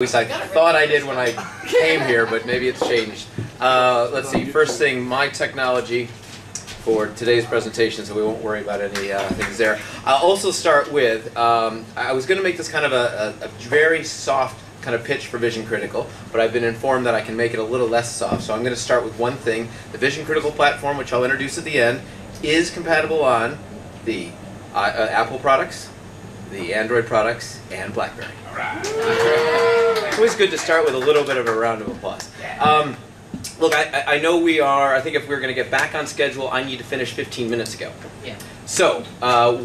At least I thought I did when I came here, but maybe it's changed. Let's see, first thing, my technology for today's presentation, so we won't worry about any things there. I'll also start with, I was going to make this kind of a very soft kind of pitch for Vision Critical, but I've been informed that I can make it a little less soft, so I'm going to start with one thing. The Vision Critical platform, which I'll introduce at the end, is compatible on the Apple products, the Android products, and BlackBerry. It's always good to start with a little bit of a round of applause. Look, I know we are, I think if we're going to get back on schedule, I need to finish 15 minutes ago. Yeah. So,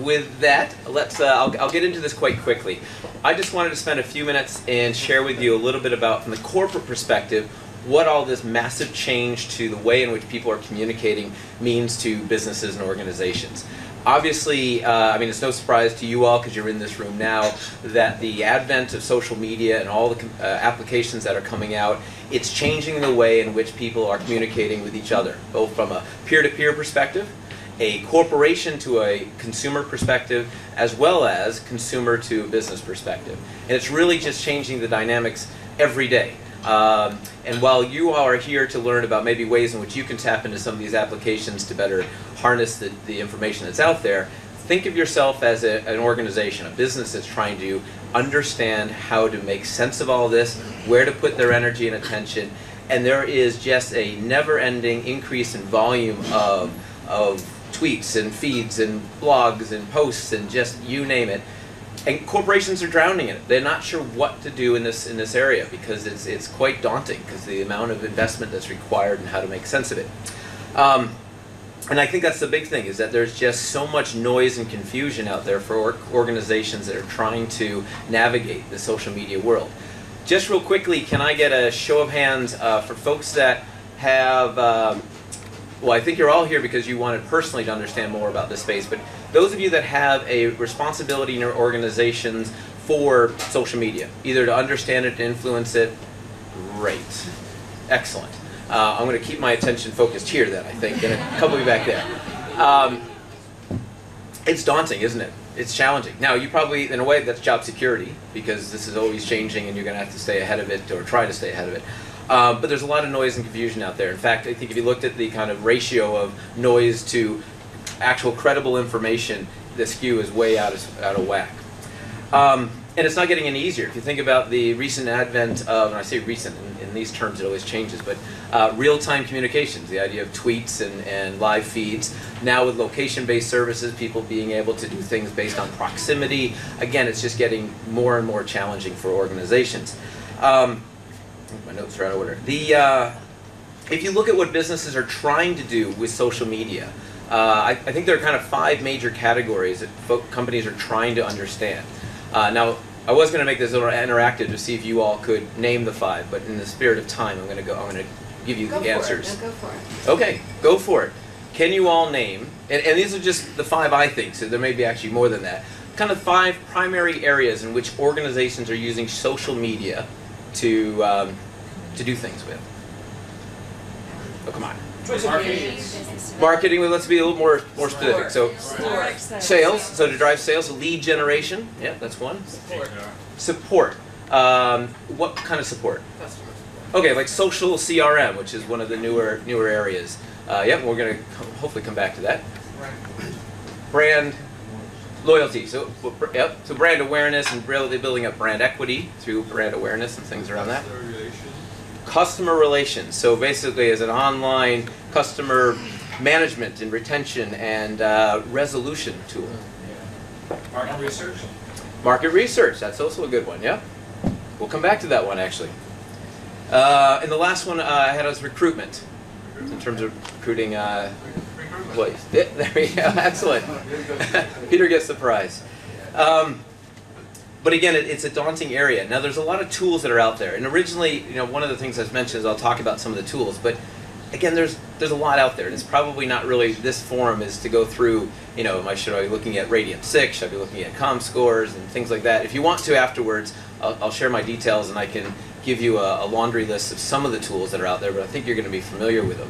with that, I'll get into this quite quickly. I just wanted to spend a few minutes and share with you a little bit about, from the corporate perspective, what all this massive change to the way in which people are communicating means to businesses and organizations. Obviously, I mean, it's no surprise to you all, because you're in this room now, that the advent of social media and all the applications that are coming out, it's changing the way in which people are communicating with each other, both from a peer-to-peer perspective, a corporation to a consumer perspective, as well as consumer to business perspective. And it's really just changing the dynamics every day. And while you all are here to learn about maybe ways in which you can tap into some of these applications to better harness the information that's out there, think of yourself as an organization, a business that's trying to understand how to make sense of all this, where to put their energy and attention, and there is just a never-ending increase in volume of tweets and feeds and blogs and posts and just you name it. And corporations are drowning in it. They're not sure what to do in this area, because it's quite daunting, because the amount of investment that's required and how to make sense of it. And I think that's the big thing, is that there's just so much noise and confusion out there for organizations that are trying to navigate the social media world. Just real quickly, can I get a show of hands for folks that have, well, I think you're all here because you wanted personally to understand more about this space, but those of you that have a responsibility in your organizations for social media, either to understand it, to influence it, great. Excellent. I'm going to keep my attention focused here then, I think, and a couple of you back there. It's daunting, isn't it? It's challenging. Now, you probably, in a way, that's job security, because this is always changing and you're going to have to stay ahead of it, or try to stay ahead of it. But there's a lot of noise and confusion out there. In fact, I think if you looked at the kind of ratio of noise to actual credible information, the skew is way out of whack. And it's not getting any easier. If you think about the recent advent of, and I say recent, in these terms it always changes, but real-time communications, the idea of tweets and live feeds. Now with location-based services, people being able to do things based on proximity. Again, it's just getting more and more challenging for organizations. My notes are out of order. If you look at what businesses are trying to do with social media, I think there are kind of 5 major categories that companies are trying to understand. Now, I was going to make this a little interactive to see if you all could name the 5, but in the spirit of time, I'm going to give you the answers. Go for it. Okay, go for it. Can you all name, and these are just the 5 I think, so there may be actually more than that, kind of 5 primary areas in which organizations are using social media to do things with. Oh, come on. Marketing, well, let's be a little more specific. So, sales, so to drive sales, lead generation, yeah, that's one. Support. What kind of support? Okay, like social CRM, which is one of the newer areas. Yep, we're going to hopefully come back to that. Brand loyalty, so yep, so brand awareness and really building up brand equity through brand awareness and things around that. Customer relations, so basically as an online customer management and retention and resolution tool. Market research. Market research, that's also a good one, yeah? We'll come back to that one actually. And the last one I had was recruitment, in terms of recruiting employees. Yeah, there we go, excellent. Peter gets the prize. But again, it's a daunting area. Now, there's a lot of tools that are out there. And originally, one of the things I mentioned is I'll talk about some of the tools. But again, there's a lot out there. And it's probably not really, this forum is to go through, should I be looking at Radiant 6? Should I be looking at ComScores and things like that? If you want to afterwards, I'll share my details and I can give you a laundry list of some of the tools that are out there. But I think you're going to be familiar with them.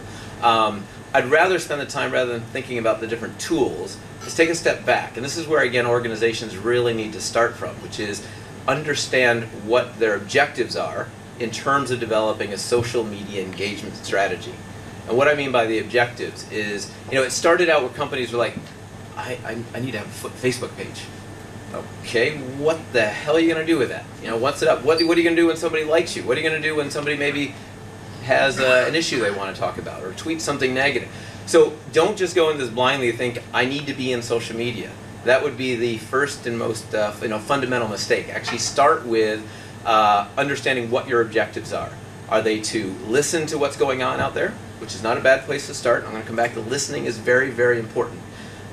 I'd rather spend the time, rather than thinking about the different tools, is take a step back. And this is where, again, organizations really need to start from, which is understand what their objectives are in terms of developing a social media engagement strategy. And what I mean by the objectives is, it started out where companies were like, I need to have a Facebook page. Okay, what the hell are you going to do with that? What's it up? What are you going to do when somebody likes you? What are you going to do when somebody maybe has an issue they want to talk about or tweet something negative? So don't just go into this blindly and think, I need to be in social media. That would be the first and most fundamental mistake. Actually start with understanding what your objectives are. Are they to listen to what's going on out there, which is not a bad place to start. I'm going to come back to listening is very, very important.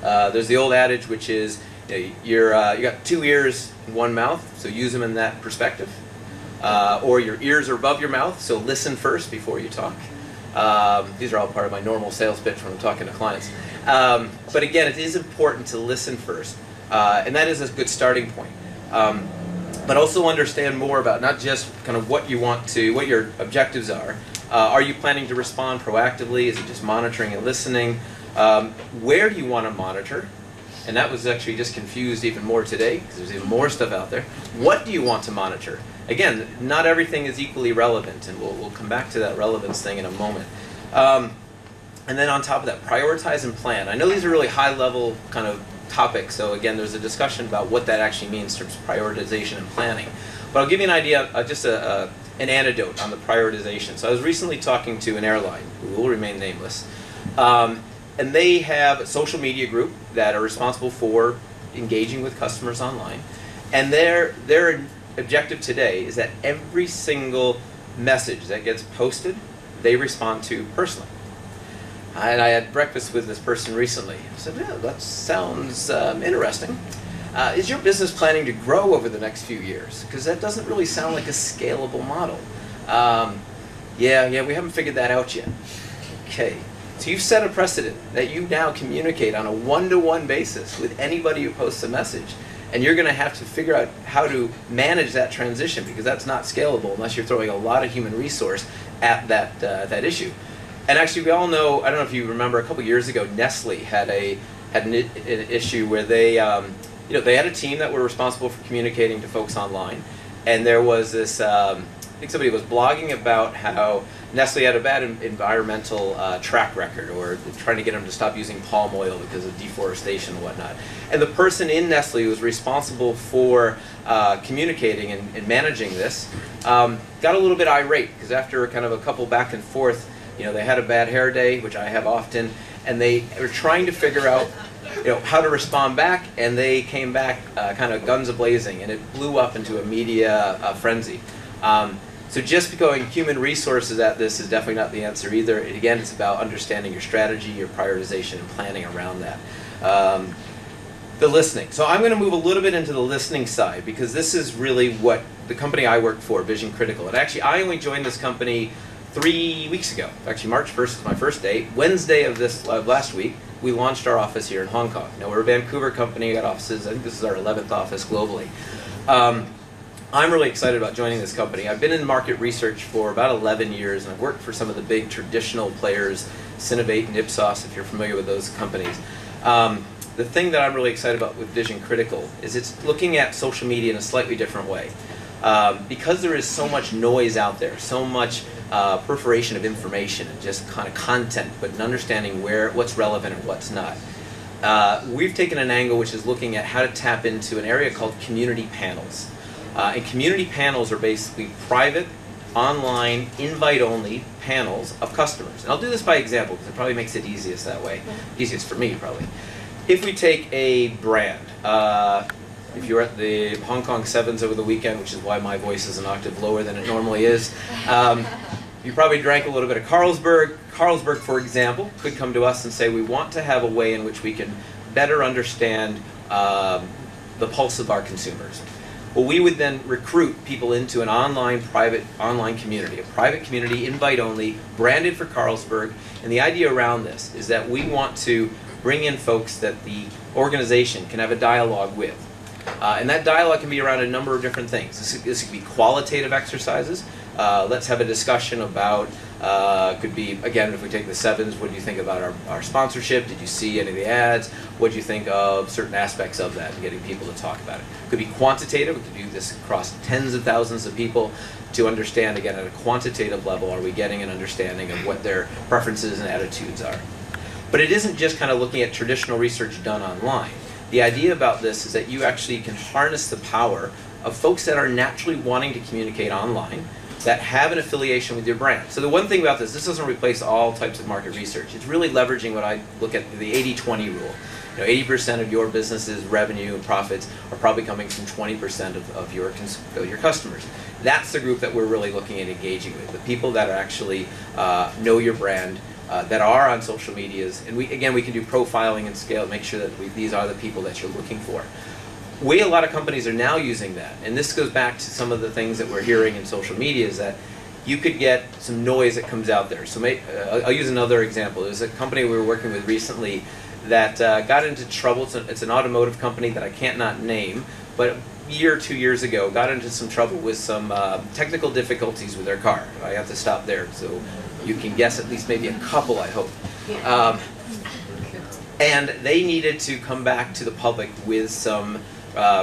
There's the old adage, which is, you got two ears and one mouth, so use them in that perspective. Or your ears are above your mouth, so listen first before you talk. These are all part of my normal sales pitch when I'm talking to clients. But again, it is important to listen first, and that is a good starting point. But also understand more about not just kind of what your objectives are. Are you planning to respond proactively? Is it just monitoring and listening? Where do you want to monitor? And that was actually just confused even more today, because there's even more stuff out there. What do you want to monitor? Again, not everything is equally relevant, and we'll come back to that relevance thing in a moment. And then on top of that, prioritize and plan. I know these are really high-level kind of topics, so again, there's a discussion about what that actually means in terms of prioritization and planning. But I'll give you an idea, just an anecdote on the prioritization. So I was recently talking to an airline, who will remain nameless, and they have a social media group that are responsible for engaging with customers online. And their objective today is that every single message that gets posted, they respond to personally. And I had breakfast with this person recently. I said, yeah, that sounds interesting. Is your business planning to grow over the next few years? Because that doesn't really sound like a scalable model. Yeah, we haven't figured that out yet. Okay, so you've set a precedent that you now communicate on a one-to-one basis with anybody who posts a message. And you're going to have to figure out how to manage that transition, because that's not scalable unless you're throwing a lot of human resource at that issue. And actually, we all know, I don't know if you remember, a couple years ago, Nestle had an issue where they had a team that were responsible for communicating to folks online, and there was this, I think somebody was blogging about how Nestle had a bad environmental track record, or trying to get them to stop using palm oil because of deforestation and whatnot. And the person in Nestle who was responsible for communicating and managing this got a little bit irate, because after kind of a couple back and forth, they had a bad hair day, which I have often, and they were trying to figure out how to respond back, and they came back kind of guns a-blazing, and it blew up into a media frenzy. So just going human resources at this is definitely not the answer either. Again, it's about understanding your strategy, your prioritization, and planning around that. The listening. So I'm going to move a little bit into the listening side, because this is really what the company I work for, Vision Critical. And actually, I only joined this company 3 weeks ago. Actually, March 1st is my first day. Wednesday of this last week, we launched our office here in Hong Kong. Now, we're a Vancouver company. We got offices. I think this is our 11th office globally. I'm really excited about joining this company. I've been in market research for about 11 years, and I've worked for some of the big traditional players, Synovate and Ipsos, if you're familiar with those companies. The thing that I'm really excited about with Vision Critical is it's looking at social media in a slightly different way. Because there is so much noise out there, so much proliferation of information and just kind of content, but an understanding what's relevant and what's not. We've taken an angle which is looking at how to tap into an area called community panels. And community panels are basically private, online, invite-only panels of customers. And I'll do this by example, because it probably makes it easiest that way. Easiest for me, probably. If we take a brand, if you were at the Hong Kong Sevens over the weekend, which is why my voice is an octave lower than it normally is, you probably drank a little bit of Carlsberg. Carlsberg, for example, could come to us and say, we want to have a way in which we can better understand the pulse of our consumers. Well, we would then recruit people into an private online community, a private community, invite-only, branded for Carlsberg. And the idea around this is that we want to bring in folks that the organization can have a dialogue with. And that dialogue can be around a number of different things. This could be qualitative exercises. Let's have a discussion about Could be, again, if we take the sevens, what do you think about our sponsorship? Did you see any of the ads? What do you think of certain aspects of that and getting people to talk about it? Could be quantitative. We could do this across tens of thousands of people to understand, again, at a quantitative level, are we getting an understanding of what their preferences and attitudes are? But it isn't just kind of looking at traditional research done online. The idea about this is that you actually can harness the power of folks that are naturally wanting to communicate online, that have an affiliation with your brand. So the one thing about this doesn't replace all types of market research. It's really leveraging what I look at, the 80-20 rule. 80% of your business's revenue and profits are probably coming from 20% of your customers. That's the group that we're really looking at engaging with, the people that are actually know your brand, that are on social medias. And we can do profiling and scale, make sure that these are the people that you're looking for. A lot of companies are now using that, and this goes back to some of the things that we're hearing in social media, is that you could get some noise that comes out there. So I'll use another example. There's a company we were working with recently that got into trouble. It's an automotive company that I can't not name, but a year or 2 years ago got into some trouble with some technical difficulties with their car. I have to stop there, so you can guess at least maybe a couple, I hope. And they needed to come back to the public with some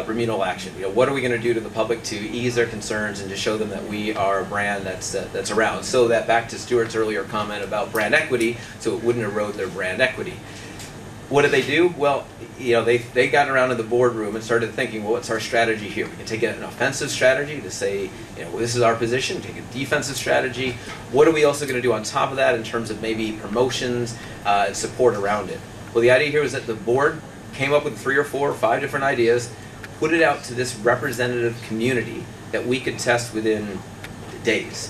remedial action. What are we going to do to the public to ease their concerns and to show them that we are a brand that's around? So that, back to Stuart's earlier comment about brand equity, so it wouldn't erode their brand equity. What did they do? Well, they got around in the boardroom and started thinking, well, what's our strategy here? We can take an offensive strategy to say, this is our position. Take a defensive strategy. What are we also going to do on top of that in terms of maybe promotions and support around it? Well, the idea here was that the board came up with 3 or 4 or 5 different ideas, put it out to this representative community that we could test within days.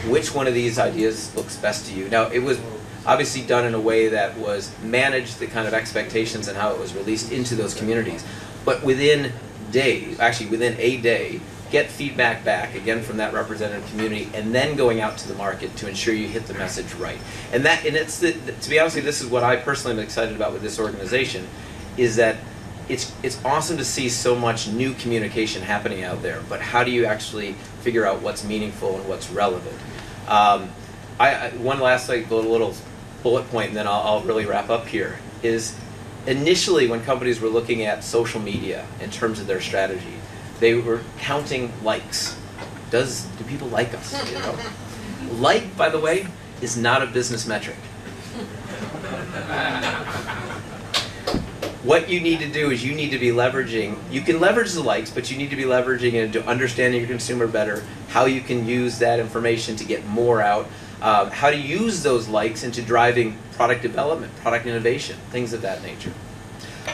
Which one of these ideas looks best to you? Now, it was obviously done in a way that was managed the kind of expectations and how it was released into those communities. But within days, actually within a day, get feedback back, again, from that representative community, and then going out to the market to ensure you hit the message right. And it's to be honest with you, this is what I personally am excited about with this organization, is that it's awesome to see so much new communication happening out there, but how do you actually figure out what's meaningful and what's relevant? One last little bullet point, and then I'll really wrap up here, is initially when companies were looking at social media in terms of their strategy, they were counting likes. Do people like us? Like, by the way, is not a business metric. What you need to do is you need to be leveraging, you can leverage the likes, but you need to be leveraging it into understanding your consumer better, how you can use that information to get more out, how to use those likes into driving product development, product innovation, things of that nature.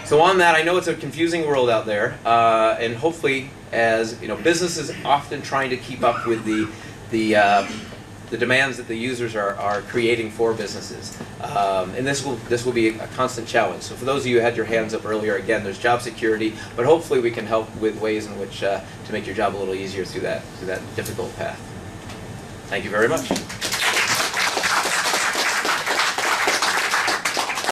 So on that, I know it's a confusing world out there, and hopefully, as businesses often trying to keep up with the demands that the users are creating for businesses, and this will be a constant challenge. So for those of you who had your hands up earlier, again, there's job security, but hopefully we can help with ways in which to make your job a little easier through that difficult path. Thank you very much.